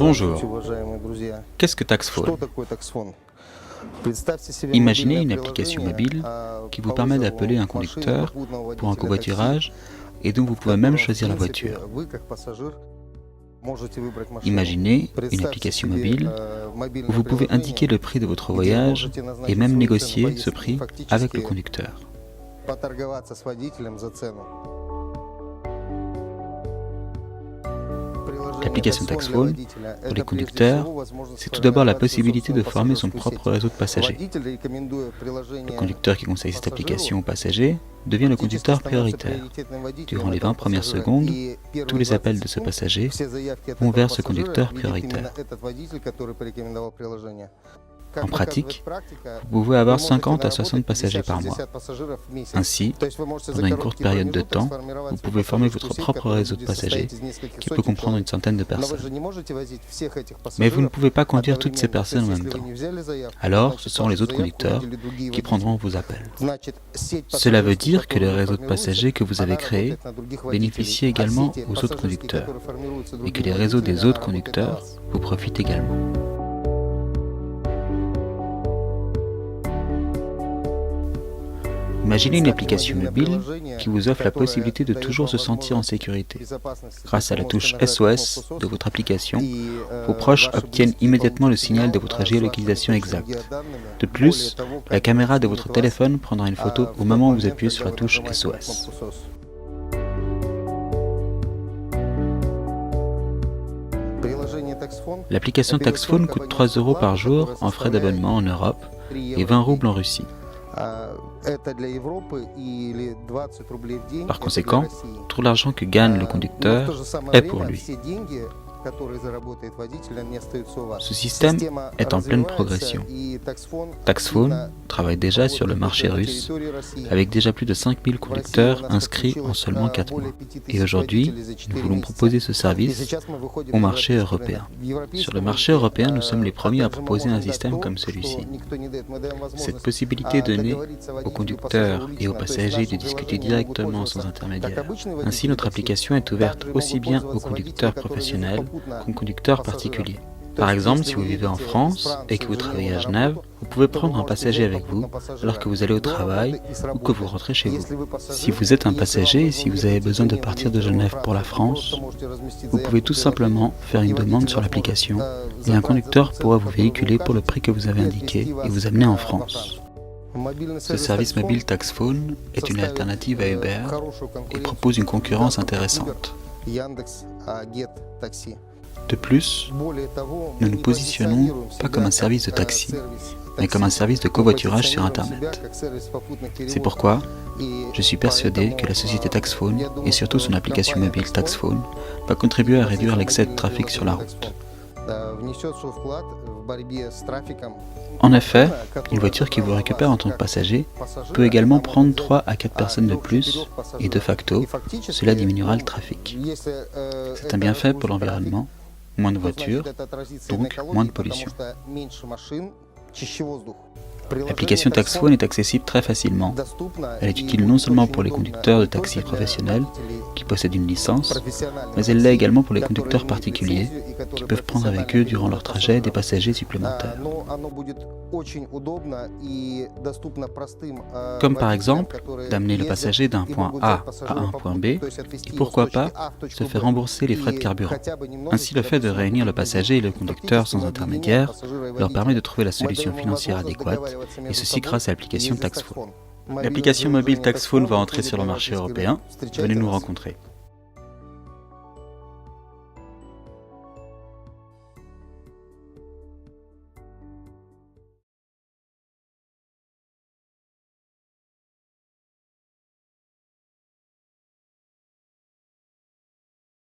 Bonjour. Qu'est-ce que TaxPhone? Imaginez une application mobile qui vous permet d'appeler un conducteur pour un covoiturage et dont vous pouvez même choisir la voiture. Imaginez une application mobile où vous pouvez indiquer le prix de votre voyage et même négocier ce prix avec le conducteur. L'application TaxPhone, pour les conducteurs, c'est tout d'abord la possibilité de former son propre réseau de passagers. Le conducteur qui conseille cette application aux passagers devient le conducteur prioritaire. Durant les 20 premières secondes, tous les appels de ce passager vont vers ce conducteur prioritaire. En pratique, vous pouvez avoir 50 à 60 passagers par mois. Ainsi, pendant une courte période de temps, vous pouvez former votre propre réseau de passagers qui peut comprendre une centaine de personnes. Mais vous ne pouvez pas conduire toutes ces personnes en même temps. Alors, ce sont les autres conducteurs qui prendront vos appels. Cela veut dire que le réseau de passagers que vous avez créé bénéficie également aux autres conducteurs et que les réseaux des autres conducteurs vous profitent également. Imaginez une application mobile qui vous offre la possibilité de toujours se sentir en sécurité. Grâce à la touche SOS de votre application, vos proches obtiennent immédiatement le signal de votre géolocalisation exacte. De plus, la caméra de votre téléphone prendra une photo au moment où vous appuyez sur la touche SOS. L'application TaxPhone coûte 3 € par jour en frais d'abonnement en Europe et 20 roubles en Russie. Par conséquent, tout l'argent que gagne le conducteur est pour lui. Ce système est en pleine progression. TaxPhone travaille déjà sur le marché russe, avec déjà plus de 5000 conducteurs inscrits en seulement 4 mois. Et aujourd'hui, nous voulons proposer ce service au marché européen. Sur le marché européen, nous sommes les premiers à proposer un système comme celui-ci. Cette possibilité donnée aux conducteurs et aux passagers de discuter directement sans intermédiaire. Ainsi, notre application est ouverte aussi bien aux conducteurs professionnels qu'aux conducteurs particuliers. Par exemple, si vous vivez en France et que vous travaillez à Genève, vous pouvez prendre un passager avec vous alors que vous allez au travail ou que vous rentrez chez vous. Si vous êtes un passager et si vous avez besoin de partir de Genève pour la France, vous pouvez tout simplement faire une demande sur l'application et un conducteur pourra vous véhiculer pour le prix que vous avez indiqué et vous amener en France. Ce service mobile TaxPhone est une alternative à Uber et propose une concurrence intéressante. De plus, nous nous positionnons pas comme un service de taxi, mais comme un service de covoiturage sur Internet. C'est pourquoi je suis persuadé que la société TaxPhone, et surtout son application mobile TaxPhone, va contribuer à réduire l'excès de trafic sur la route. En effet, une voiture qui vous récupère en tant que passager peut également prendre 3 à 4 personnes de plus, et de facto, cela diminuera le trafic. C'est un bienfait pour l'environnement, moins de voitures, donc moins de pollution. L'application TaxPhone est accessible très facilement. Elle est utile non seulement pour les conducteurs de taxis professionnels qui possèdent une licence, mais elle l'est également pour les conducteurs particuliers qui peuvent prendre avec eux durant leur trajet des passagers supplémentaires. Comme par exemple, d'amener le passager d'un point A à un point B, et pourquoi pas se faire rembourser les frais de carburant. Ainsi, le fait de réunir le passager et le conducteur sans intermédiaire leur permet de trouver la solution financière adéquate, et ceci grâce à l'application TaxPhone. L'application mobile TaxPhone va entrer sur le marché européen. Venez nous rencontrer.